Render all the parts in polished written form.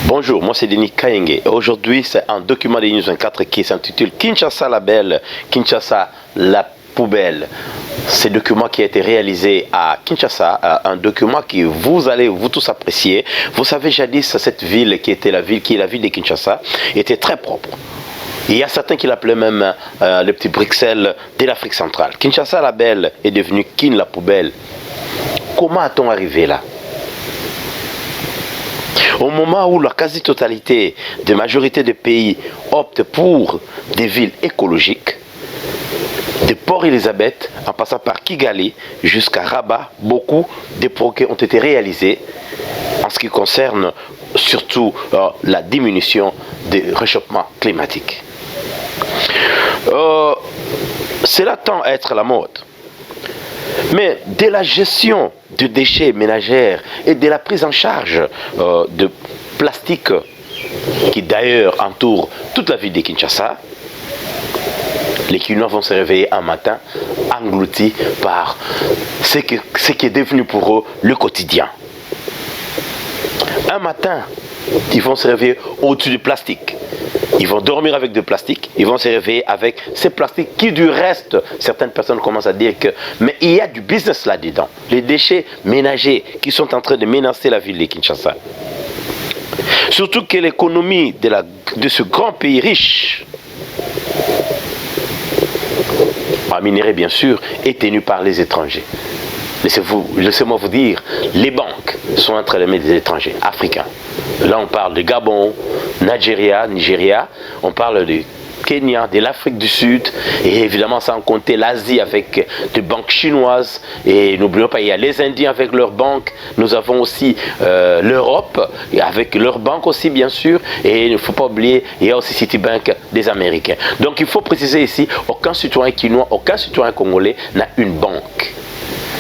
Bonjour, moi c'est Denis Kayenge. Aujourd'hui, c'est un document de News 24 qui s'intitule Kinshasa la belle, Kinshasa la poubelle. Ce document qui a été réalisé à Kinshasa, un document que vous allez vous tous apprécier. Vous savez, jadis, cette ville qui est la ville de Kinshasa était très propre. Il y a certains qui l'appelaient même le petit Bruxelles de l'Afrique centrale. Kinshasa la belle est devenue Kin la poubelle. Comment a-t-on arrivé là? Au moment où la quasi-totalité de majorité des pays optent pour des villes écologiques, de Port-Elizabeth en passant par Kigali jusqu'à Rabat, beaucoup de progrès ont été réalisés en ce qui concerne surtout la diminution du réchauffement climatique. Cela tend à être la mode. Mais de la gestion de déchets ménagers et de la prise en charge de plastique qui d'ailleurs entoure toute la ville de Kinshasa, les Kinois vont se réveiller un matin engloutis par ce qui est devenu pour eux le quotidien. Un matin, ils vont se réveiller au-dessus du plastique. Ils vont dormir avec du plastique, ils vont se réveiller avec ces plastiques qui du reste, certaines personnes commencent à dire que mais il y a du business là-dedans. Les déchets ménagers qui sont en train de menacer la ville de Kinshasa. Surtout que l'économie de ce grand pays riche, en minerai bien sûr, est tenue par les étrangers. Laissez-moi vous dire, les banques sont entre les mains des étrangers africains. Là, on parle de Gabon, Nigeria, on parle de Kenya, de l'Afrique du Sud, et évidemment sans compter l'Asie avec des banques chinoises. Et n'oublions pas, il y a les Indiens avec leurs banques, nous avons aussi l'Europe avec leurs banques aussi bien sûr, et il ne faut pas oublier, il y a aussi Citibank des Américains. Donc il faut préciser ici, aucun citoyen quinois, aucun citoyen congolais n'a une banque.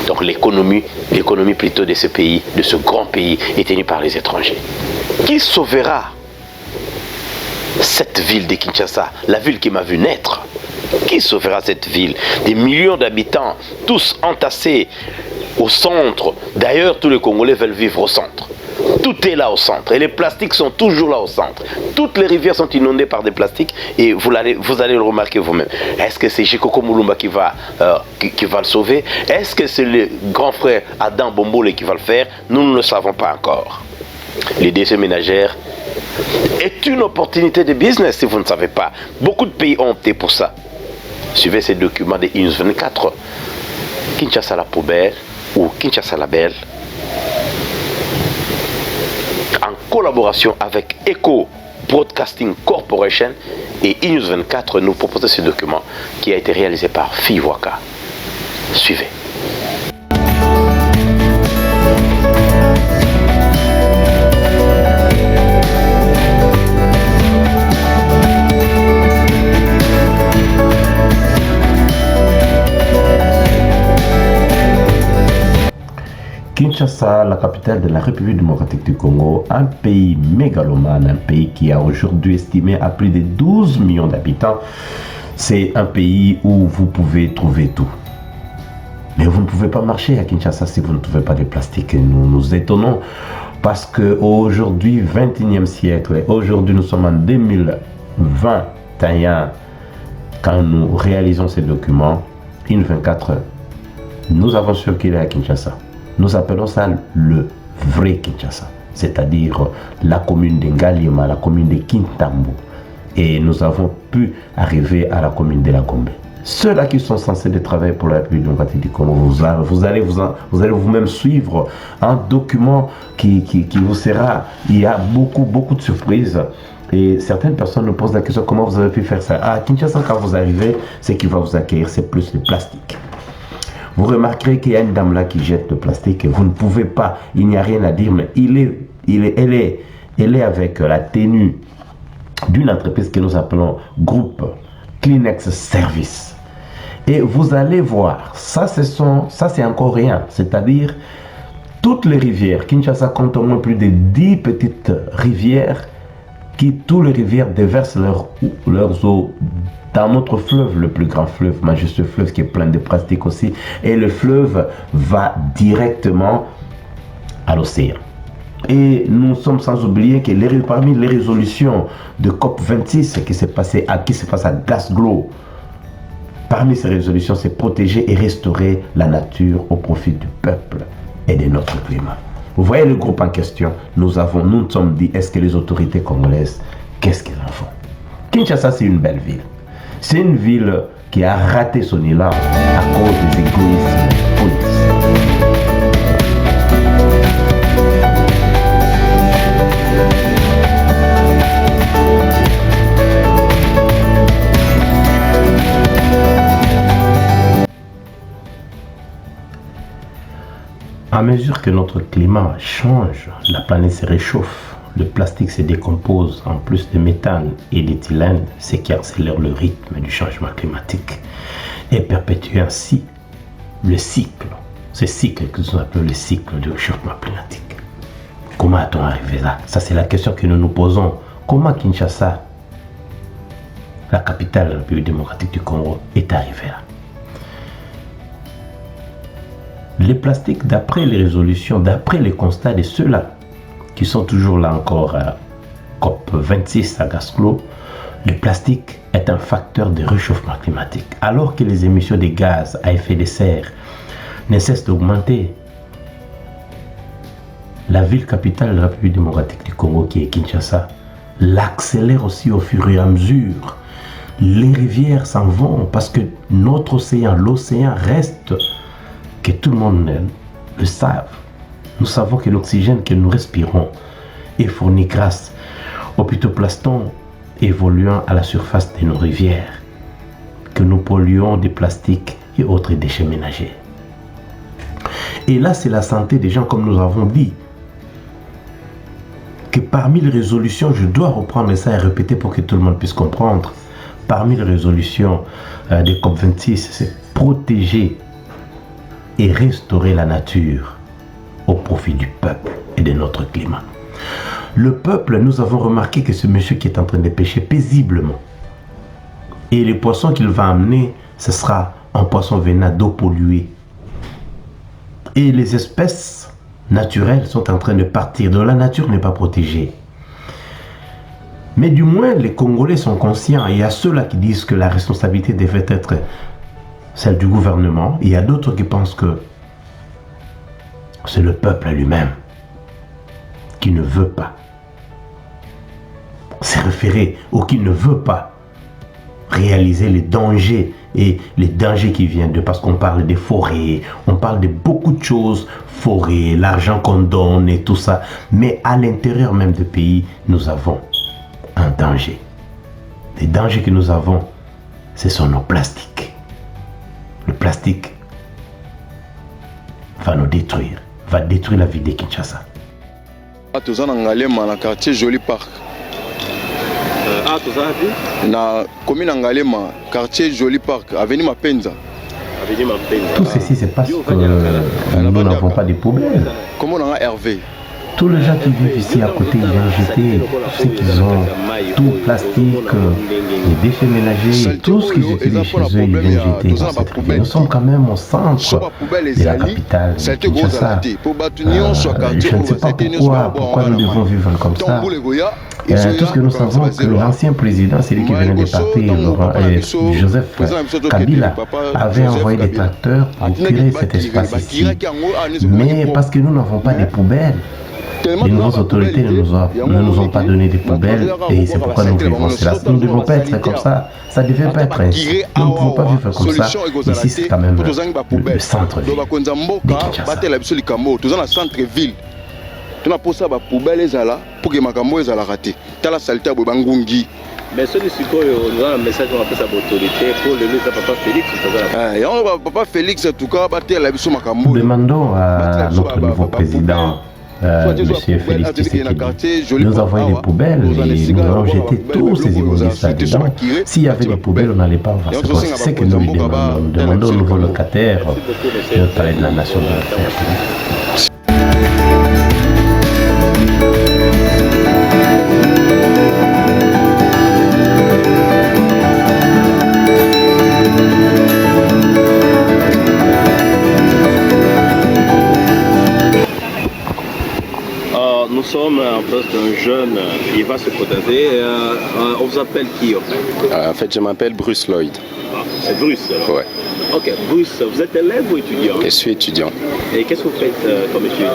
Donc l'économie plutôt de ce pays, de ce grand pays, est tenue par les étrangers. Qui sauvera cette ville de Kinshasa, la ville qui m'a vu naître? Qui sauvera cette ville? Des millions d'habitants, tous entassés au centre. D'ailleurs, tous les Congolais veulent vivre au centre. Tout est là au centre et les plastiques sont toujours là au centre. Toutes les rivières sont inondées par des plastiques et vous allez le remarquer vous-même. Est-ce que c'est Jikoko Mulumba qui va le sauver? Est-ce que c'est le grand frère Adam Bombole qui va le faire? Nous ne le savons pas encore. Les déchets ménagers est une opportunité de business si vous ne savez pas. Beaucoup de pays ont opté pour ça. Suivez ces documents de News 24. Kinshasa la poubelle ou Kinshasa la belle, en collaboration avec Echo Broadcasting Corporation et News 24, nous proposons ce document qui a été réalisé par Fiwaka. Suivez. Kinshasa, la capitale de la République démocratique du Congo, un pays mégalomane, un pays qui a aujourd'hui estimé à plus de 12 millions d'habitants. C'est un pays où vous pouvez trouver tout. Mais vous ne pouvez pas marcher à Kinshasa si vous ne trouvez pas de plastique. Nous nous étonnons parce qu'aujourd'hui, 21e siècle, aujourd'hui nous sommes en 2021, quand nous réalisons ces documents, IN24, nous avons circulé à Kinshasa. Nous appelons ça le vrai Kinshasa, c'est-à-dire la commune de Ngaliema, la commune de Kintambo. Et nous avons pu arriver à la commune de la Gombe. Ceux-là qui sont censés de travailler pour la République démocratique du Congo, vous allez vous-même suivre un document qui vous sera. Il y a beaucoup de surprises. Et certaines personnes nous posent la question, comment vous avez pu faire ça? À Kinshasa, quand vous arrivez, ce qui va vous accueillir, c'est plus le plastique. Vous remarquerez qu'il y a une dame là qui jette le plastique. Vous ne pouvez pas, il n'y a rien à dire, mais elle est avec la tenue d'une entreprise que nous appelons groupe Kleenex Service. Et vous allez voir, ça c'est encore rien. C'est-à-dire, toutes les rivières, Kinshasa compte au moins plus de 10 petites rivières toutes les rivières déversent leurs eaux dans notre fleuve, le plus grand fleuve, majestueux fleuve qui est plein de plastique aussi. Et le fleuve va directement à l'océan. Et nous sommes sans oublier que parmi les résolutions de COP26 qui se passe à Glasgow, parmi ces résolutions, c'est protéger et restaurer la nature au profit du peuple et de notre climat. Vous voyez le groupe en question, nous nous sommes dit, est-ce que les autorités congolaises, qu'est-ce qu'elles en font? Kinshasa, c'est une belle ville. C'est une ville qui a raté son élan à cause des égoïsmes politiques. À mesure que notre climat change, la planète se réchauffe, le plastique se décompose en plus de méthane et d'éthylène, ce qui accélère le rythme du changement climatique et perpétue ainsi le cycle, ce cycle que nous appelons le cycle du réchauffement climatique. Comment a-t-on arrivé là? Ça, c'est la question que nous nous posons. Comment Kinshasa, la capitale de la République démocratique du Congo, est arrivée là? Les plastiques, d'après les résolutions, d'après les constats de ceux-là qui sont toujours là encore à COP26 à Glasgow, le plastique est un facteur de réchauffement climatique. Alors que les émissions de gaz à effet de serre ne cessent d'augmenter, la ville capitale de la République démocratique du Congo, qui est Kinshasa, l'accélère aussi au fur et à mesure. Les rivières s'en vont parce que notre océan, l'océan reste, que tout le monde le savent. Nous savons que l'oxygène que nous respirons est fourni grâce aux phytoplancton évoluant à la surface de nos rivières, que nous polluons des plastiques et autres déchets ménagers. Et là, c'est la santé des gens, comme nous avons dit, que parmi les résolutions, je dois reprendre ça et répéter pour que tout le monde puisse comprendre, parmi les résolutions des COP26, c'est protéger et restaurer la nature au profit du peuple et de notre climat. Le peuple, nous avons remarqué que ce monsieur qui est en train de pêcher paisiblement, et les poissons qu'il va amener, ce sera un poisson venant d'eau polluée. Et les espèces naturelles sont en train de partir, donc la nature n'est pas protégée. Mais du moins, les Congolais sont conscients, et il y a ceux-là qui disent que la responsabilité devrait être celle du gouvernement. Il y a d'autres qui pensent que c'est le peuple lui-même qui ne veut pas se référer ou qui ne veut pas réaliser les dangers et les dangers qui viennent de, parce qu'on parle des forêts, on parle de beaucoup de choses, forêts, l'argent qu'on donne et tout ça, mais à l'intérieur même du pays, nous avons un danger. Les dangers que nous avons, ce sont nos plastiques. Le plastique va nous détruire, va détruire la vie de Kinshasa. Toza na Ngalema na quartier Joli Park. Toza na commune Ngalema, quartier Joli Park, avenue Mapenza. Tout ceci c'est parce que nous n'avons pas de poubelles. Comment on a Hervé? Tous les gens qui vivent ici à côté, ils viennent jeter tout ce qu'ils ont, tout plastique, les déchets ménagers, tout ce qu'ils utilisent chez eux, ils viennent jeter dans cette rivière. Nous sommes quand même au centre de la capitale, de Kinshasa. Je ne sais pas pourquoi nous devons vivre comme ça. Tout ce que nous savons, que l'ancien président, celui qui venait de partir, Joseph Kabila, avait envoyé des tracteurs pour créer cet espace ici. Mais parce que nous n'avons pas de poubelles, les nouvelles autorités ne nous ont pas donné des poubelles et c'est pourquoi nous vivons cela. Nous ne devons pas être comme ça. Ça ne devait pas être ainsi. Nous ne pouvons pas vivre comme ça. Ici, c'est quand même le centre-ville de Kinshasa. Tu n'as pas ça ba poubelle ezala pour que makambo ezala raté. Tala saleté bo bangungi. Mais celui ci quoi on a un message on appelle ça autorité pour le papa Félix ça. Et papa Félix en tout cas ba tela biso makambo. Demandons à notre nouveau président Monsieur Félix Tshisekedi, nous avons des poubelles et nous allons jeter tous ces immondices là-dedans. S'il y avait des poubelles, on n'allait pas voir ce que nous lui demandons. Nous demandons au nouveau locataire de notre palais de la nation de le faire. c'est un jeune, il va se présenter. On vous appelle qui en fait? En fait, je m'appelle Bruce Lloyd. Ah, c'est Bruce alors. Ouais. Ok, Bruce, vous êtes élève ou étudiant? Je suis étudiant. Et qu'est-ce que vous faites comme étude?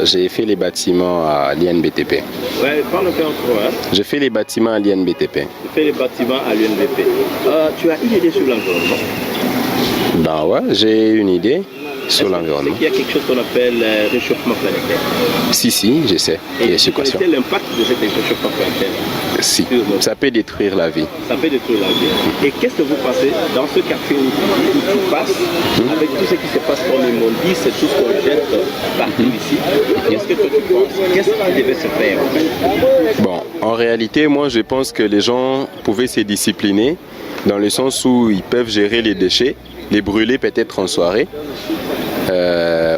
J'ai fait les bâtiments à l'INBTP. Ouais, parle un peu encore. Hein? Je fais les bâtiments à l'INBTP. Tu fais les bâtiments à l'UNBP. Tu as une idée sur l'environnement? Ben ouais, j'ai une idée sur l'environnement. Il y a quelque chose qu'on appelle réchauffement planétaire. Si, je sais. Et vous connaissez l'impact de cet réchauffement planétaire? Si, ça peut détruire la vie. Ça peut détruire la vie. Et qu'est-ce que vous pensez dans ce quartier où tu passes, avec tout ce qui se passe pour l'immondice, c'est tout ce qu'on jette partout ici? Qu'est-ce que toi tu penses? Qu'est-ce qui devait se faire en fait? Bon, en réalité, moi je pense que les gens pouvaient se discipliner dans le sens où ils peuvent gérer les déchets, les brûler peut-être en soirée,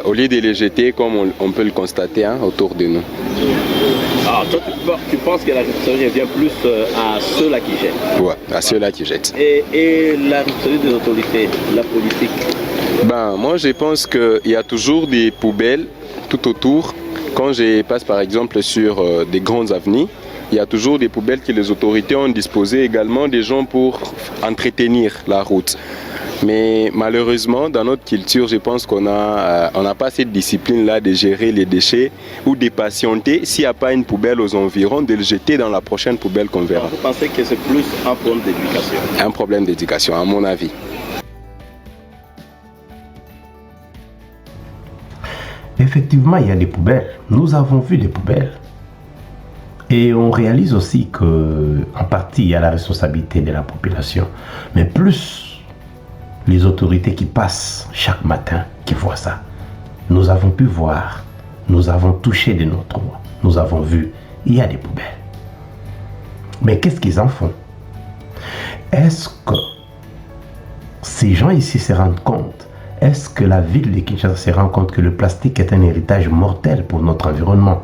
au lieu de les jeter comme on peut le constater autour de nous. Ah, toi tu penses que la responsabilité revient plus à ceux-là qui jettent? Ouais, à ceux-là qui jettent. Et la responsabilité des autorités, la politique? Ben, moi je pense qu'il y a toujours des poubelles tout autour. Quand je passe par exemple sur des grandes avenues, il y a toujours des poubelles que les autorités ont disposées, également des gens pour entretenir la route. Mais malheureusement, dans notre culture, je pense qu'on n'a pas cette discipline-là de gérer les déchets ou de patienter, s'il n'y a pas une poubelle aux environs, de le jeter dans la prochaine poubelle qu'on verra. Vous pensez que c'est plus un problème d'éducation? Un problème d'éducation, à mon avis. Effectivement, il y a des poubelles. Nous avons vu des poubelles. Et on réalise aussi qu'en partie, il y a la responsabilité de la population. Mais plus les autorités qui passent chaque matin, qui voient ça. Nous avons pu voir, nous avons touché de notre doigt, nous avons vu, il y a des poubelles. Mais qu'est-ce qu'ils en font? Est-ce que ces gens ici se rendent compte? Est-ce que la ville de Kinshasa se rend compte que le plastique est un héritage mortel pour notre environnement?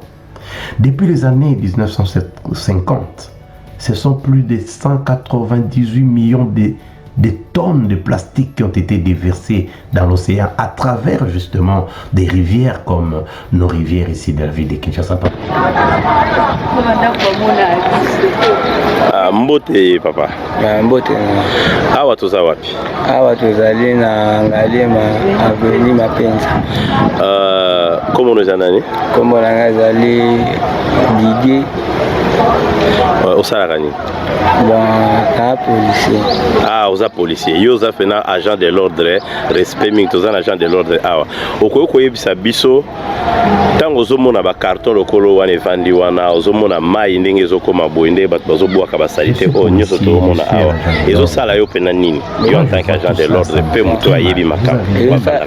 Depuis les années 1950, ce sont plus de 198 millions de tonnes de plastique qui ont été déversées dans l'océan à travers justement des rivières comme nos rivières ici de la ville de Kinshasa. Mbote papa. Mbote. Awa toza wapi? Awa tozali na Ngalema Avenue Mapenza. Comment nous anani? Comment nangazali Didier. Osalaka nini? Bon, policier. Ah, oza policier. Yo oza fena agent de l'ordre, respect mingi toza agent de l'ordre awa. Okoki koyebisa biso ntango ozomona ba carton lokolo wana evandi wana ozomona mai ndenge ezokoma boye nde bato bazobwaka basalite oyo nyonso tozomona awa ezosala yo mpena nini yo en tant qu'agent de l'ordre mpe moto ayebi makambo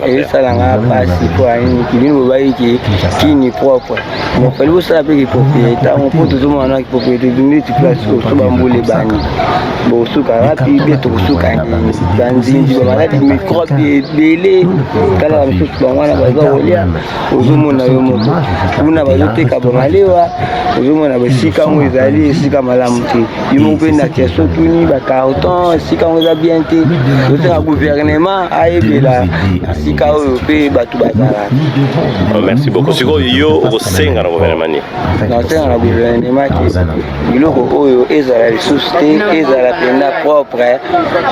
esalanga mpasi po anini kibini bobayiki kini propre mofali bosala mpe kipropriété ntango mpo tozomona kipropriété neti place osoba mbula ebani bosukaka mpe mpe tokosuka banzinzi bamaladi microbe ebele talaka misusu bango wana baza kolia ozomona yo moko kuna bazoteka bamalewa ozomona basika ngo ezali esika malamu te yo moko mpe na tiaso tuni bacarton esika ngo eza bien te otenga gouvernement ayebela esika oyo mpe bato bazalaka. Merci beaucoup. Sikoyo yo okosenga na gouvernement nini? nasenga na gouvernement ke biloko oyo ezala lisusu te ezala mpena propre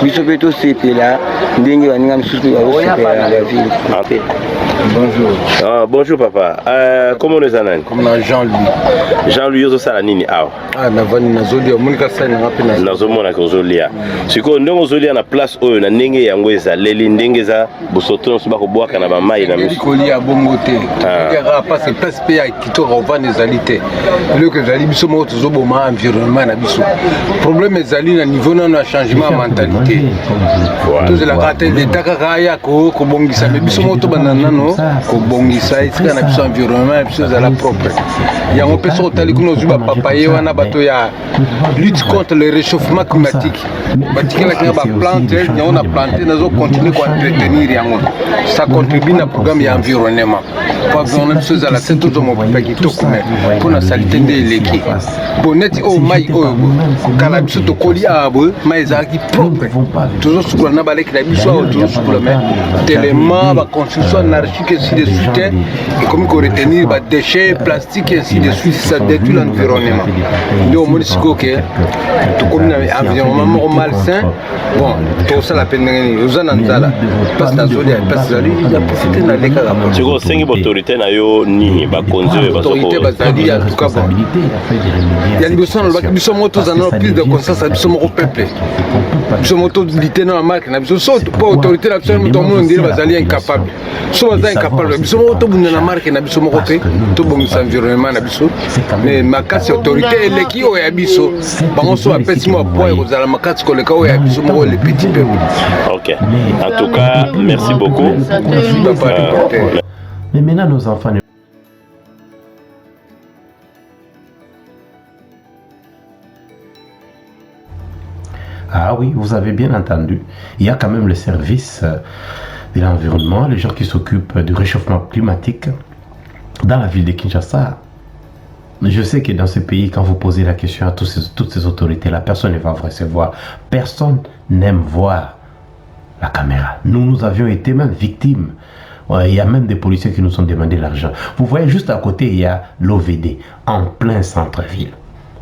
biso mpe tosepela ndenge baninga misusu mpe bazosepela na la ville. Bonjour. Bonjour papa. Comment on est anani? Comme Jean-Louis. Jean-Louis ozosala nini awa? Navani nazolia monika sani ngapi na. Nazomona ko ozolia. Siko ndongo ozolia na place oyo na ndenge yango ezaleli ndenge eza bosoto nso bakobwaka na bamai na miso. Kolia bongo te. Kera parce que place pe ya kitoko ovana ezali te. Loko ezali biso moko tozoboma environnement na biso. Problème ezali na niveau na changement de mentalité. Tozela kate de takaka ya ko bongisa mais biso moko to banana no ko bongisa esika na biso environnement biso ezala propre. Yango pe so tali kuno zuba papaye wana bato ya lutte contre le réchauffement climatique. Batikela ka ba plante yango na planter nazo continuer ko entretenir yango. Ça contribue na programme ya environnement. Kwa on biso ezala tento zo mo pa kitoko mais pour na salité de leki. Bonnet au maï au calabiso to coli à abo maïzaki propre toujours sur la nabalé qui l'habille soit toujours sur le même tellement la construction anarchique ainsi de suite et comme qu'on retenir les déchets plastiques ainsi de suite ça détruit l'environnement donc mon discours que tout comme un environnement malsain bon tout ça la peine aux ananzala parce que dans zone parce que il y a profité dans les cas tu go cinq autorités na yo nini ba konzo ba autorité bazali en tout cas bon il y a des personnes qui sont motos en plus de conscience qui sont au peuple qui sont motos militaires dans la marque na biso so pas autorité la personne tout le monde dit bazali incapable so bazali incapable biso moto bunda na marque na biso moko pe to bon environnement na biso mais makasi autorité elle qui o ya biso bango so apesi mo point aux ala makasi ko le ka o ya biso moko le petit peu. OK en tout cas merci beaucoup. Mais maintenant nos enfants Ah oui, vous avez bien entendu. Il y a quand même le service de l'environnement, les gens qui s'occupent du réchauffement climatique dans la ville de Kinshasa. Je sais que dans ce pays, quand vous posez la question à toutes ces autorités-là, personne ne va vous recevoir. Personne n'aime voir la caméra. Nous avions été même victimes. Il y a même des policiers qui nous ont demandé l'argent. Vous voyez, juste à côté, il y a l'OVD, en plein centre-ville.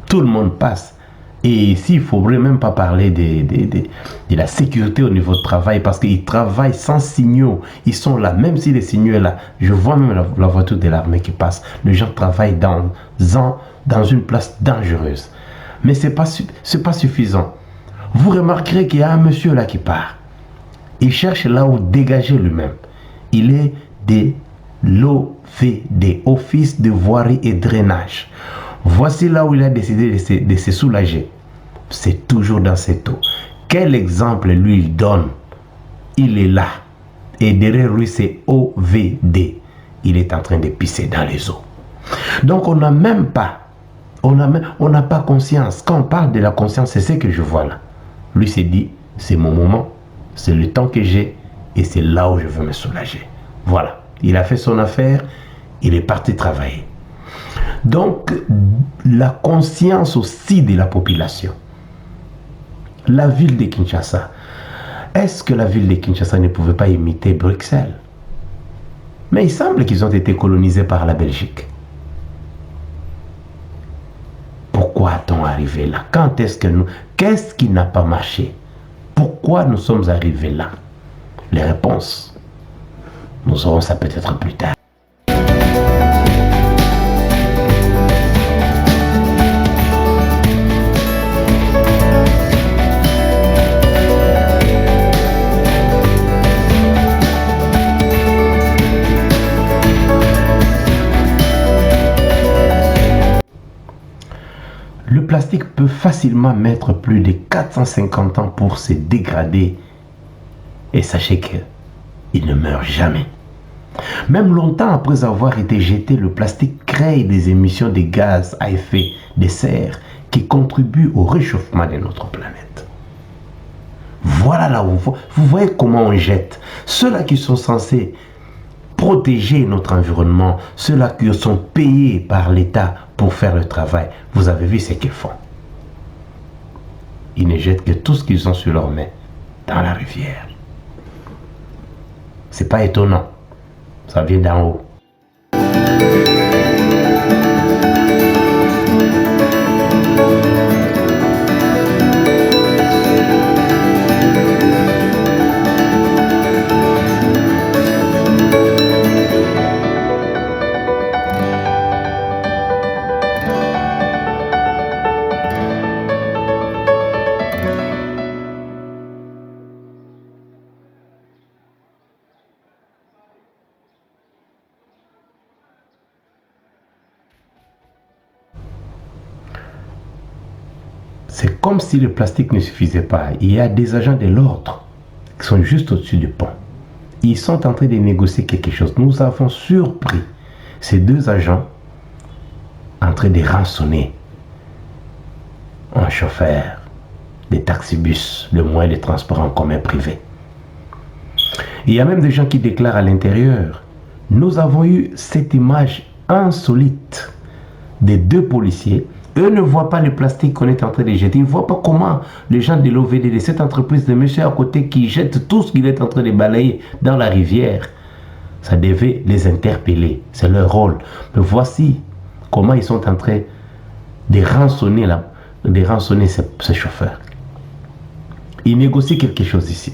Tout le monde passe. Et ici, il ne faudrait même pas parler de la sécurité au niveau de travail parce qu'ils travaillent sans signaux. Ils sont là, même si les signaux sont là. Je vois même la voiture de l'armée qui passe. Les gens travaillent dans une place dangereuse. Mais ce n'est pas suffisant. Vous remarquerez qu'il y a un monsieur là qui part. Il cherche là où dégager lui-même. Il est de l'OVD, Office de Voirie et Drainage. Voici là où il a décidé de se soulager. C'est toujours dans cette eau. Quel exemple lui il donne? Il est là. Et derrière lui, c'est OVD. Il est en train de pisser dans les eaux. Donc on n'a même pas, on n'a pas conscience. Quand on parle de la conscience, c'est ce que je vois là. Lui s'est dit, c'est mon moment, c'est le temps que j'ai et c'est là où je veux me soulager. Voilà. Il a fait son affaire, il est parti travailler. Donc, la conscience aussi de la population. La ville de Kinshasa. Est-ce que la ville de Kinshasa ne pouvait pas imiter Bruxelles? Mais il semble qu'ils ont été colonisés par la Belgique. Pourquoi a-t-on arrivé là? Quand est-ce que nous... Qu'est-ce qui n'a pas marché? Pourquoi nous sommes arrivés là? Les réponses, nous aurons ça peut-être plus tard. Le plastique peut facilement mettre plus de 450 ans pour se dégrader. Et sachez qu'il ne meurt jamais. Même longtemps après avoir été jeté, le plastique crée des émissions de gaz à effet de serre qui contribuent au réchauffement de notre planète. Voilà là où vous voyez comment on jette. Ceux-là qui sont censés protéger notre environnement, ceux-là qui sont payés par l'État pour faire le travail, vous avez vu ce qu'ils font. Ils ne jettent que tout ce qu'ils ont sur leurs mains dans la rivière. C'est pas étonnant. Ça vient d'en haut. C'est comme si le plastique ne suffisait pas. Il y a des agents de l'ordre qui sont juste au-dessus du pont. Ils sont en train de négocier quelque chose. Nous avons surpris ces deux agents en train de rançonner un chauffeur des taxibus, le moyen de transport en commun privé. Il y a même des gens qui déclarent à l'intérieur. Nous avons eu cette image insolite des deux policiers. Eux ne voient pas le plastique qu'on est en train de jeter. Ils ne voient pas comment les gens de l'OVD, de cette entreprise de monsieur à côté qui jette tout ce qu'il est en train de balayer dans la rivière. Ça devait les interpeller. C'est leur rôle. Mais voici comment ils sont en train de rançonner ces chauffeurs. Ils négocient quelque chose ici.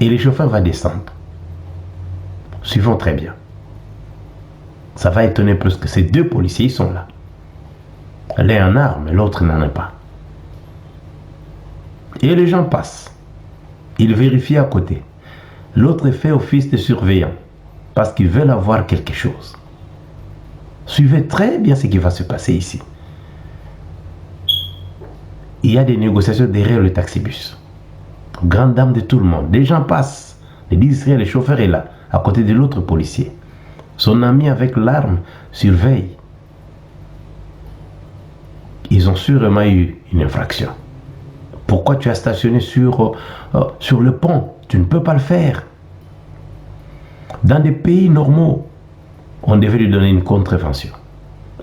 Et le chauffeur va descendre. Suivons très bien. Ça va étonner plus que ces deux policiers, ils sont là. L'un en arme, l'autre n'en a pas. Et les gens passent. Ils vérifient à côté. L'autre fait office de surveillant parce qu'ils veulent avoir quelque chose. Suivez très bien ce qui va se passer ici. Il y a des négociations derrière le taxibus. Grande dame de tout le monde. Les gens passent. Les disent rien, le chauffeur est là, à côté de l'autre policier. Son ami avec l'arme surveille. Ils ont sûrement eu une infraction. Pourquoi tu as stationné sur le pont? Tu ne peux pas le faire. Dans des pays normaux, on devait lui donner une contravention.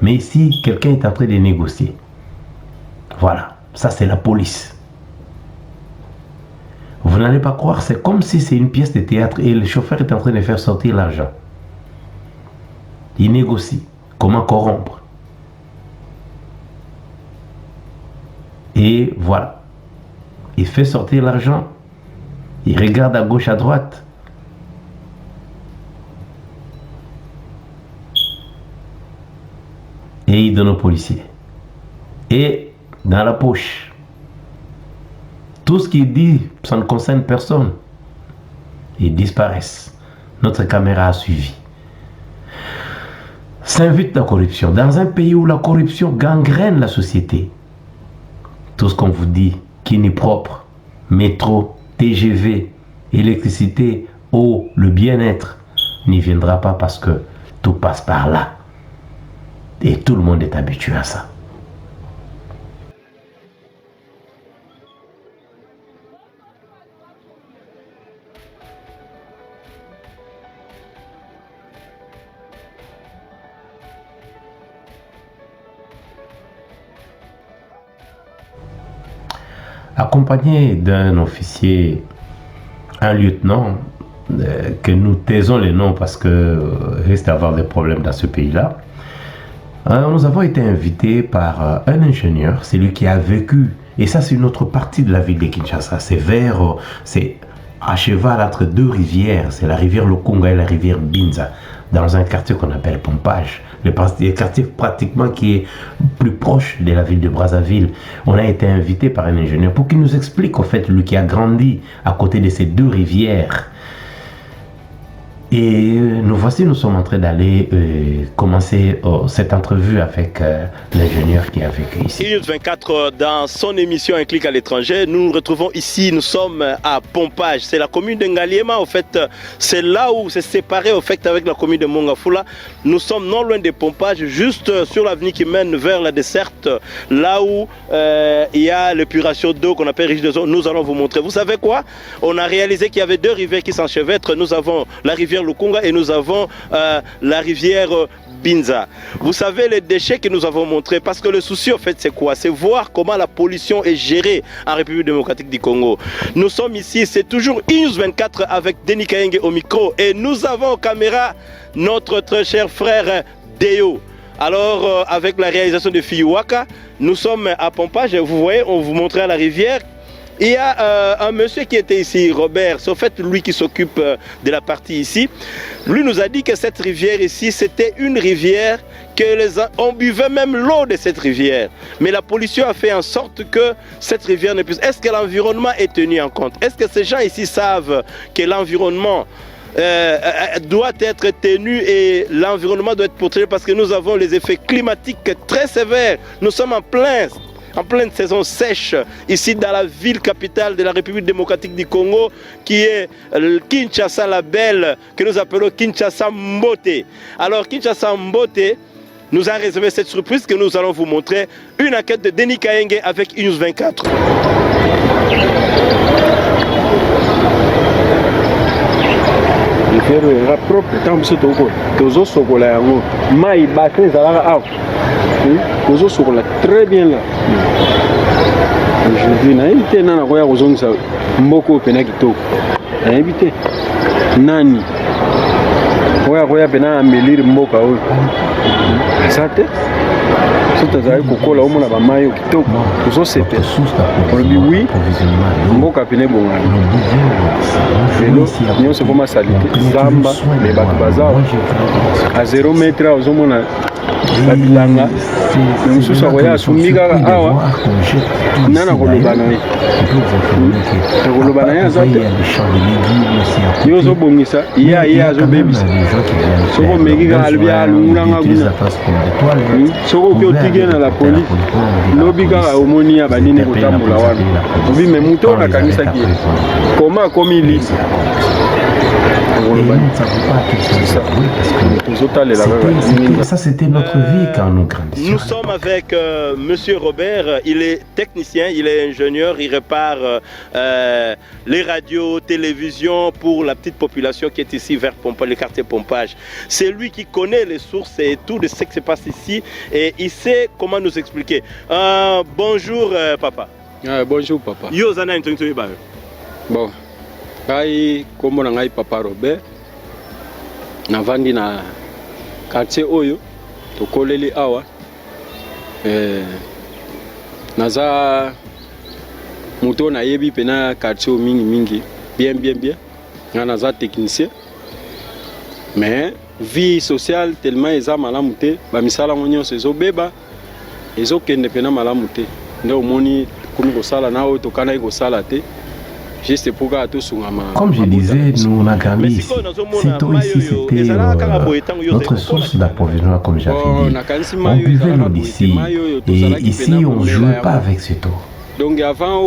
Mais ici, quelqu'un est en train de négocier. Voilà, ça c'est la police. Vous n'allez pas croire, c'est comme si c'est une pièce de théâtre et le chauffeur est en train de faire sortir l'argent. Il négocie. Comment corrompre? Et voilà. Il fait sortir l'argent. Il regarde à gauche, à droite. Et il donne au policier. Et dans la poche. Tout ce qu'il dit, ça ne concerne personne. Ils disparaissent. Notre caméra a suivi. S'invite la corruption. Dans un pays où la corruption gangrène la société, tout ce qu'on vous dit, qui n'est propre, métro, TGV, électricité, eau, le bien-être, n'y viendra pas parce que tout passe par là. Et tout le monde est habitué à ça. Accompagné d'un officier, un lieutenant, que nous taisons les noms parce que risque d'avoir des problèmes dans ce pays-là, nous avons été invités par un ingénieur, c'est lui qui a vécu, et ça c'est une autre partie de la ville de Kinshasa, c'est à cheval entre deux rivières, c'est la rivière Lukunga et la rivière Binza, dans un quartier qu'on appelle Pompage, le quartier pratiquement qui est plus proche de la ville de Brazzaville. On a été invité par un ingénieur pour qu'il nous explique, au fait, lui qui a grandi à côté de ces deux rivières. Et nous sommes en train d'aller commencer cette entrevue avec l'ingénieur qui a vécu ici. News 24 dans son émission Un clic à l'étranger, nous nous retrouvons ici, nous sommes à Pompage, c'est la commune de Ngaliema, en fait, c'est là où c'est séparé en fait avec la commune de Mongafula. Nous sommes non loin de Pompage, juste sur l'avenue qui mène vers la desserte, là où il y a l'épuration d'eau qu'on appelle riche de zone. Nous allons vous montrer. Vous savez quoi? On a réalisé qu'il y avait deux rivières qui s'enchevêtrent. Nous avons la rivière Lukunga et nous avons la rivière Binza. Vous savez les déchets que nous avons montrés, parce que le souci en fait c'est quoi? C'est voir comment la pollution est gérée en République démocratique du Congo. Nous sommes ici, c'est toujours News 24 avec Denis Kayenge au micro et nous avons en caméra notre très cher frère Deo. Alors avec la réalisation de Fiyuwaka, nous sommes à Pompage, vous voyez, on vous montrait à la rivière. Il y a un monsieur qui était ici, Robert, c'est en fait lui qui s'occupe de la partie ici. Lui nous a dit que cette rivière ici, c'était une rivière que on buvait même l'eau de cette rivière. Mais la pollution a fait en sorte que cette rivière ne puisse... Est-ce que l'environnement est tenu en compte? Est-ce que ces gens ici savent que l'environnement doit être tenu et l'environnement doit être protégé, parce que nous avons les effets climatiques très sévères. Nous sommes en pleine saison sèche, ici dans la ville capitale de la République démocratique du Congo, qui est Kinshasa la Belle, que nous appelons Kinshasa Mbote. Alors Kinshasa Mbote nous a réservé cette surprise que nous allons vous montrer, une enquête de Denis Kayenge avec News 24. propre, tant que c'est au Ozo sur la très bien là. Aujourd'hui, na évité na koya kozongisa mboko pena kitoko. Na évité. Nani. Koya pena amelire mboka oyo. Sate. Tozali kokola omona bamayo kitoko tozosepe olobi wi mboka pene bongana lelo nyonso ekoma salite zamba me bato baza a 0 metre ozomona babilanga me mosusu akoya asumbi kaka awa nana koloba na ye nakoloba na ye aza te ye ozobongisa ye azobebisa soko omeki kaka alobi alungulanga kuna soko oki otiki na la police lobi kaka omoni ya banini kotambola wana obi me moto oyo nakangisaki ye koma akomi lisi Ça, c'était notre vie quand nous grandissions. Nous sommes avec Monsieur Robert. Il est technicien, il est ingénieur, il répare les radios, télévisions pour la petite population qui est ici vers Pompage, le quartier Pompage. C'est lui qui connaît les sources et tout de ce qui se passe ici et il sait comment nous expliquer. Bonjour papa. Bonjour papa. Yo zana intonto ba. Bon. Ngai kombo na ngai papa Robert. Navandi na quartier oyo tokoleli awa. Naza muto na yebi pena quartier mingi bien. Nga naza technicien. Mais vie sociale tellement eza malamu te, ba misala nyonso ezobeba ezokende pena malamu te. Nde omoni komi kosala na oyo tokana kosala te. Comme je disais, nous on a grandi ici. Sitôt ici, c'était notre source d'approvisionnement, comme j'avais dit. On buvait l'eau d'ici. Et ici, on ne jouait pas avec cette eau.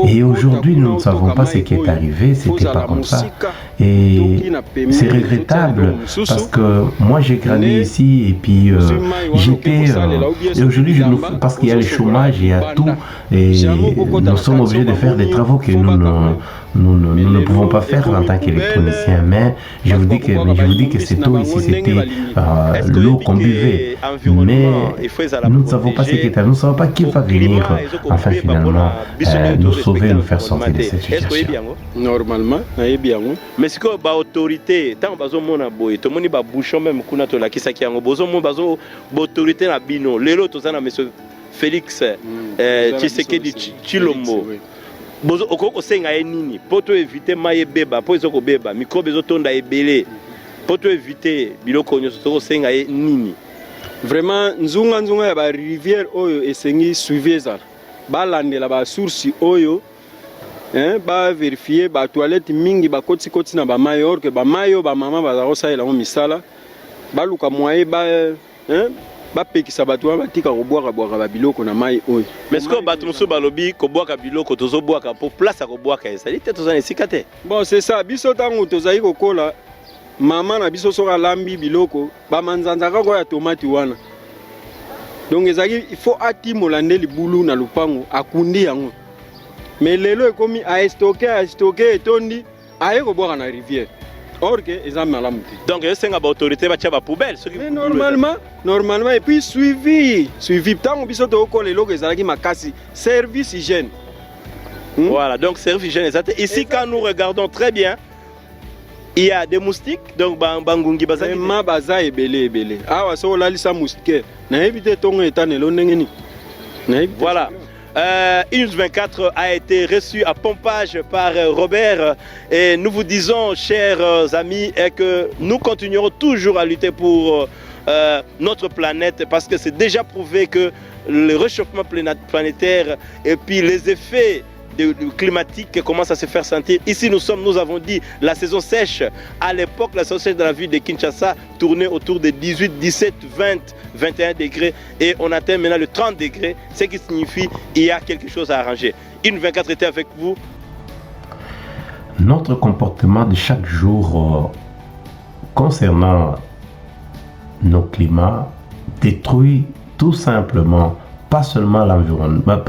Et aujourd'hui, nous ne savons pas ce qui est arrivé, c'était pas comme ça. Et c'est regrettable parce que moi j'ai grandi ici et puis j'étais. Et aujourd'hui, parce qu'il y a le chômage, il y a tout. Et nous sommes obligés de faire des travaux que nous ne pouvons pas faire en tant qu'électroniciens. Mais je vous dis que cette eau ici, c'était l'eau qu'on buvait. Mais nous ne savons pas ce qui est arrivé. Nous ne savons pas qui va venir enfin finalement nous sauver, nous faire sortir de cette situation. Normalement, mais c'est que l'autorité, tant que mona boy, tout le monde bouchon même kuna to la kisa ki yango bozo mon bazo autorité na bino. Lelo to na monsieur Félix Tshisekedi Tshilombo. Bozo okoko senga nini poto éviter maye beba po ezoko beba microbe ezotonda ebele poto éviter biloko nyonso to senga nini. Vraiment nzunga ya ba rivière oyo esengi suivi ezala balandela ba source oyo ba vérifier ba toilette mingi ba koti na ba mayor que ba mayo ba mama ba zakosalela ngo misala ba luka moye ba pekisa bato ba tika kobwaka ba biloko na mai oyo. Mais ce que bato musu balobi kobwaka biloko tozobwaka pour place ya kobwaka ezali te tozana esika te. Bon c'est ça biso tango tozali kokola mama na biso soka lambi biloko ba manzanza kako ya tomati wana. Donc il faut atimola nde libulu na lupango akundi yango. Mais lelo ekomi a stocker etondi aye kobwaka na rivière. Or que eza malamu te. Donc esenga ba autorité ba tia ba poubelle ce qui normalement et puis suivi tango biso to ko lelo ezalaki makasi service hygiène. Voilà, donc service hygiène exact. Ici quand nous regardons très bien il y a des moustiques, donc bangungi bazali ma baza ebele. Awa so lalisa moustique. Na éviter tongo etanelo ndengeni. Voilà. 1-24 a été reçu à Pompage par Robert et nous vous disons, chers amis, que nous continuerons toujours à lutter pour notre planète parce que c'est déjà prouvé que le réchauffement planétaire et puis les effets climatique commence à se faire sentir. Ici nous avons dit la saison sèche. À l'époque, la saison sèche de la ville de Kinshasa tournait autour de 18, 17, 20, 21 degrés et on atteint maintenant le 30 degrés, ce qui signifie qu'il y a quelque chose à arranger. 1-24 était avec vous. Notre comportement de chaque jour concernant nos climats détruit tout simplement pas seulement l'environnement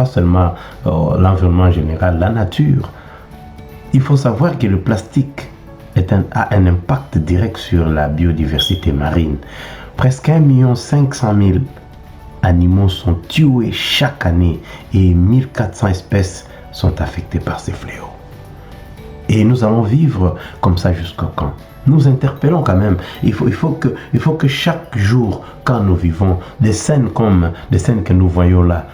général, la nature. Il faut savoir que le plastique a un impact direct sur la biodiversité marine. Presque 1,5 million animaux sont tués chaque année et 1400 espèces sont affectées par ces fléaux. Et nous allons vivre comme ça jusqu'à quand? Nous interpellons quand même. Il faut que chaque jour, quand nous vivons des scènes comme des scènes que nous voyons là,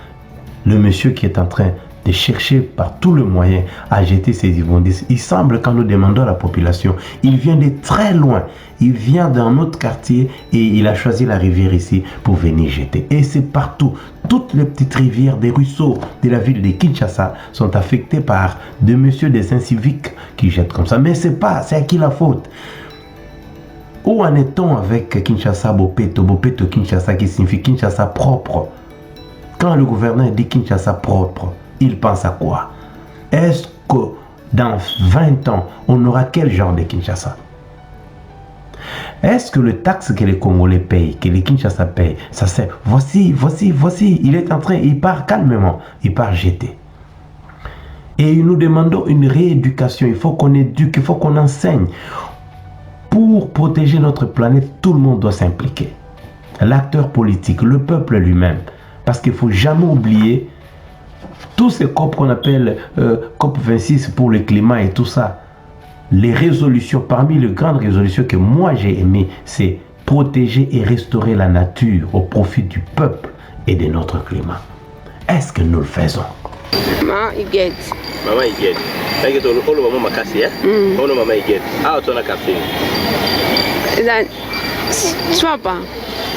le monsieur qui est en train de chercher par tous les moyens à jeter ces immondices, il semble, quand nous demandons à la population, il vient de très loin, il vient dans notre quartier et il a choisi la rivière ici pour venir jeter. Et c'est partout. Toutes les petites rivières des ruisseaux de la ville de Kinshasa sont affectées par des messieurs des inciviques qui jettent comme ça. Mais c'est à qui la faute? Où en est-on avec Kinshasa Bopeto, Bopeto Kinshasa qui signifie Kinshasa propre? Quand le gouverneur dit Kinshasa propre, il pense à quoi? Est-ce que dans 20 ans, on aura quel genre de Kinshasa? Est-ce que le taxe que les Congolais payent, que les Kinshasa payent, ça sert? Voici, il est en train, il part calmement, il part jeter. Et nous demandons une rééducation, il faut qu'on éduque, il faut qu'on enseigne. Pour protéger notre planète, tout le monde doit s'impliquer. L'acteur politique, le peuple lui-même. Parce qu'il ne faut jamais oublier tous ces COP qu'on appelle COP 26 pour le climat et tout ça. Les résolutions, parmi les grandes résolutions que moi j'ai aimées, c'est protéger et restaurer la nature au profit du peuple et de notre climat. Est-ce que nous le faisons? Maman Iguette. Maman Iguette. Iguette, on le maman Makassi, hein? On le maman Iguette. Ah, tu as un café. Tu vois pas?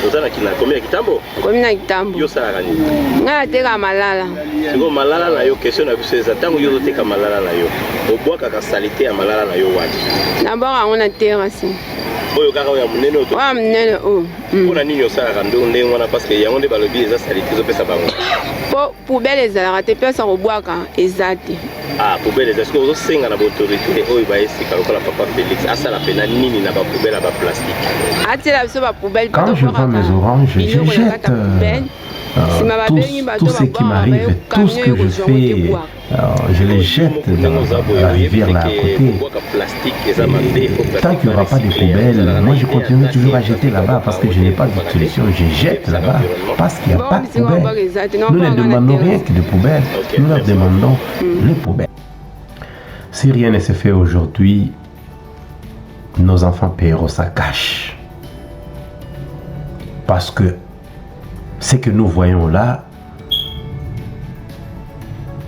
Ozana kina combien kitambo? Combien kitambo? Yo sala gani? Nga teka malala. Siko malala na yo question na biso ezatango yo teka malala na yo. Obwaka ka salite ya malala na yo wati. Na bora ngona terasi. Oyo kaka ya munene oto. Wa munene o. Ona nini osala kando ndenge wana parce que yango nde balobi eza salite zo pesa bango. Po poubelle ezala te pesa obwaka ezate. Ah, poubelle est-ce que vous avez une autorité ou il va essayer de papa Félix à ça la peine ni na ba poubelle à ba plastique. Quand je vends mes oranges, je jette tout ce qui m'arrive, tout ce que je fais, je les jette dans la rivière là à côté. Tant qu'il n'y aura pas de poubelles, moi je continue toujours à jeter là-bas parce que je n'ai pas de solution. Je jette là-bas parce qu'il n'y a pas de poubelles. Nous ne demandons rien que de poubelles, nous leur demandons les poubelles. Si rien ne se fait aujourd'hui, nos enfants paieront ça cash. Parce que ce que nous voyons là,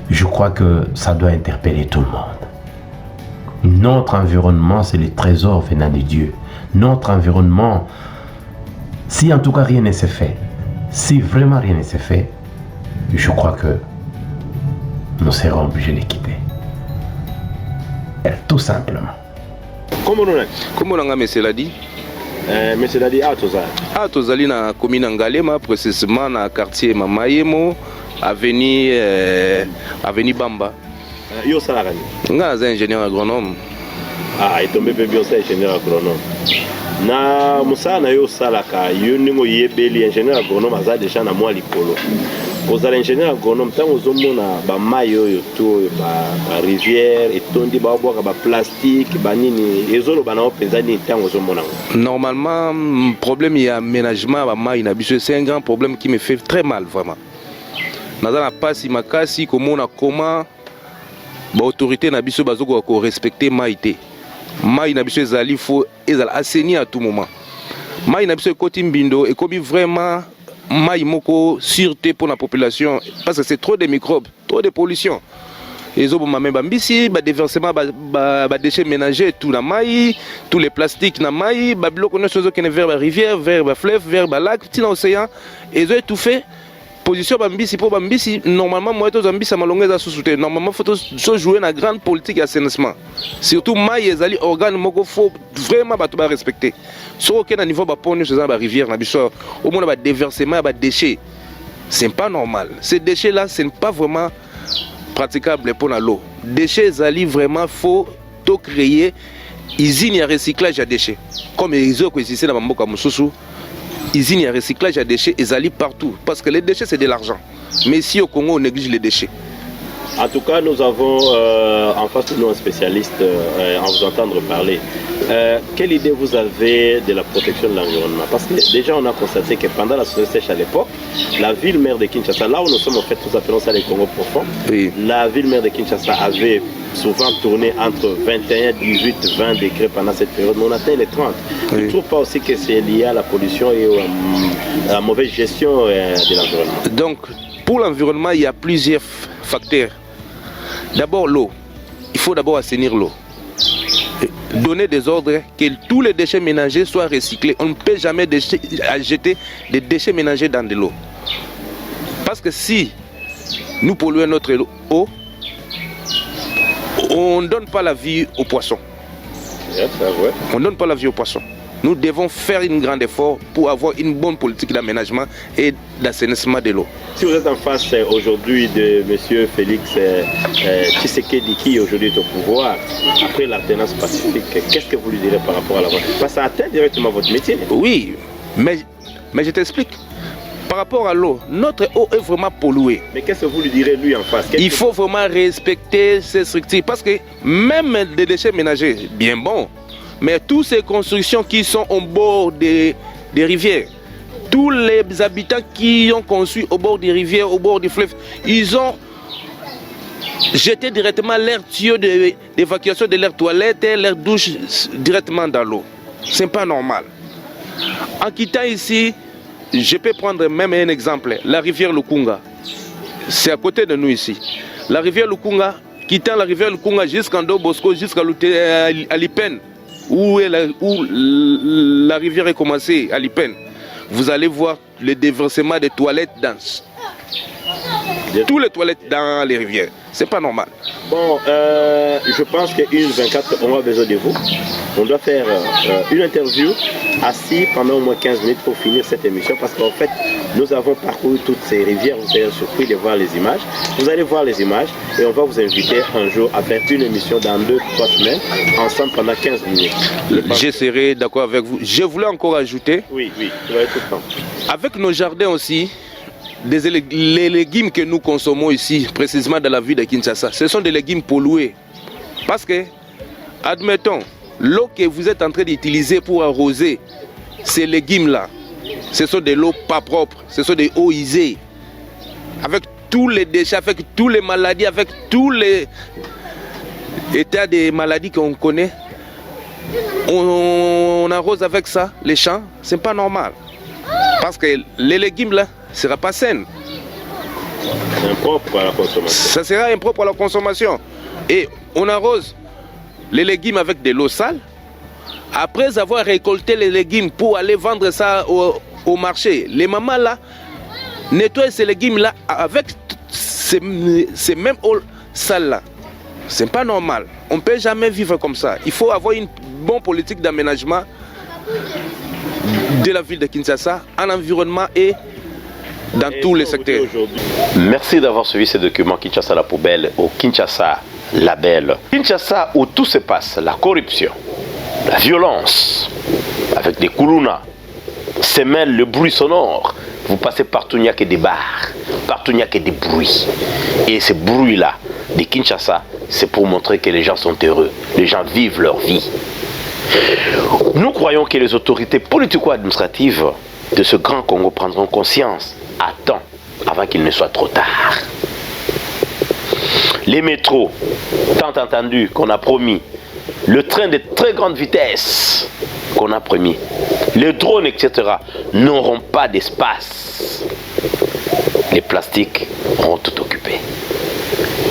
je crois que ça doit interpeller tout le monde. Notre environnement, c'est le trésor venant de Dieu. Notre environnement, si en tout cas rien ne s'est fait, si vraiment rien ne s'est fait, je crois que nous serons obligés de les quitter. Tout simplement. Comment on a monsieur l'a dit? Monsieur l'a dit, Tozali na commune Ngalema, précisément na quartier Mamayemo, avenue Bamba. Yo salagani. Nga za ingénieur agronome. Ah, il tombe bien ça ingénieur agronome. Na musana yo salaka, yo ningo yebeli ingénieur agronome aza déjà na moi likolo. Ozala ingénieur agronome tant ozomona ba mayo yo to ba rivière et tondi ba boka ba plastique ba nini ezolo bana openza ni tant ozomona. Normalement problème il y a aménagement ba mayi na biso, c'est un grand problème qui me fait très mal vraiment. Nazala pasi makasi komona comment ba autorité na biso bazoko ko respecter maïté. Mayi na biso ezali faut ezala assainir à tout moment. Mayi na biso ekoti mbindo ekomi vraiment maï moko sûreté pour la population parce que c'est trop de microbes, trop de pollution. Les autres même bambisi, ba déversement ba déchets ménagers tout la maï, tous les plastiques na maï, ba bloc on chose qui ne vers la rivière, vers la fleuve, vers la lac, petit océan et ils ont tout fait. Position bambisi pour bambisi normalement moi tous bambisi à malonga za sous normalement faut se jouer na grande politique d'assainissement. Surtout maï ezali organe moko faut vraiment ba tout ba respecter. Sur aucun niveau ba pone sur la rivière na biso au moins ba déversement ba déchets. C'est pas normal. Ces déchets là ce n'est pas vraiment praticable pour l'eau. Déchets ezali vraiment faut to créer usine à recyclage à déchets. Comme les autres ici dans Mboka Mususu. Usine à recyclage à déchets ezali partout parce que les déchets c'est de l'argent. Mais ici au Congo on néglige les déchets. En tout cas, nous avons en face de nous un spécialiste en vous entendre parler. Quelle idée vous avez de la protection de l'environnement? Parce que déjà, on a constaté que pendant la société sèche à l'époque, la ville-mère de Kinshasa, là où nous sommes en fait, nous appelons ça les Congo profonds, oui. La ville-mère de Kinshasa avait souvent tourné entre 21, 18, 20 degrés pendant cette période, mais on atteint les 30. Oui. Je ne trouve pas aussi que c'est lié à la pollution et à la mauvaise gestion de l'environnement. Donc, pour l'environnement, il y a plusieurs facteurs. D'abord, l'eau. Il faut d'abord assainir l'eau. Donner des ordres que tous les déchets ménagers soient recyclés. On ne peut jamais jeter des déchets ménagers dans de l'eau. Parce que si nous polluons notre eau, on ne donne pas la vie aux poissons. On ne donne pas la vie aux poissons. Nous devons faire un grand effort pour avoir une bonne politique d'aménagement et d'assainissement de l'eau. Si vous êtes en face aujourd'hui de M. Félix Tshisekedi qui aujourd'hui est au pouvoir, après l'alternance pacifique, qu'est-ce que vous lui direz par rapport à la voie? Parce que ça atteint directement votre métier. Oui, mais je t'explique. Par rapport à l'eau, notre eau est vraiment polluée. Mais qu'est-ce que vous lui direz lui en face? Il faut vraiment respecter ces structures parce que même les déchets ménagers, bien bon, mais toutes ces constructions qui sont au bord des rivières, tous les habitants qui ont construit au bord des rivières, au bord des fleuves, ils ont jeté directement l'air tuyau d'évacuation de l'air toilette et l'air douche directement dans l'eau. Ce n'est pas normal. En quittant ici, je peux prendre même un exemple, la rivière Lukunga. C'est à côté de nous ici. La rivière Lukunga, quittant la rivière Lukunga jusqu'en Dobosco, jusqu'à Lipen, où la rivière est commencée, à Lipen, vous allez voir le déversement des toilettes dans toutes les toilettes dans les rivières. C'est pas normal. Bon, je pense qu'une 24, on a besoin de vous. On doit faire une interview assis pendant au moins 15 minutes pour finir cette émission parce qu'en fait, nous avons parcouru toutes ces rivières. Vous serez surpris de voir les images. Vous allez voir les images et on va vous inviter un jour à faire une émission dans 2-3 semaines ensemble pendant 15 minutes. Je serai d'accord avec vous. Je voulais encore ajouter. Oui, vous avez tout le temps. Avec nos jardins aussi, les légumes que nous consommons ici, précisément dans la ville de Kinshasa, ce sont des légumes pollués. Parce que, admettons, l'eau que vous êtes en train d'utiliser pour arroser ces légumes-là, ce sont des eaux pas propres, ce sont des eaux usées. Avec tous les déchets, avec toutes les maladies, avec tous les états de maladies qu'on connaît, on arrose avec ça les champs, c'est pas normal. Parce que les légumes là, ne sera pas sain. C'est impropre à la consommation. Ça sera impropre à la consommation. Et on arrose les légumes avec de l'eau sale. Après avoir récolté les légumes pour aller vendre ça au marché, les mamans là nettoient ces légumes là avec ces mêmes eaux sales là. C'est pas normal. On ne peut jamais vivre comme ça. Il faut avoir une bonne politique d'aménagement de la ville de Kinshasa, en environnement et dans tous les secteurs. Merci d'avoir suivi ce document Kinshasa la poubelle au Kinshasa la belle. Kinshasa où tout se passe, la corruption, la violence, avec des koulouna, se mêle le bruit sonore. Vous passez partout, il n'y a que des bars, partout il n'y a que des bruits. Et ce bruit-là de Kinshasa, c'est pour montrer que les gens sont heureux, les gens vivent leur vie. Nous croyons que les autorités politico-administratives de ce grand Congo prendront conscience à temps, avant qu'il ne soit trop tard. Les métros, tant entendu qu'on a promis, le train de très grande vitesse qu'on a promis, les drones, etc., n'auront pas d'espace. Les plastiques auront tout occupé.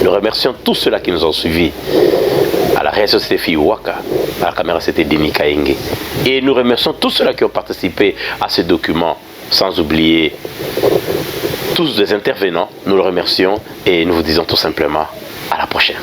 Nous remercions tous ceux-là qui nous ont suivis. À la réalisation c'était Fiouaka, à la caméra c'était Denis Kaenge. Et nous remercions tous ceux-là qui ont participé à ce document, sans oublier tous les intervenants. Nous le remercions et nous vous disons tout simplement à la prochaine.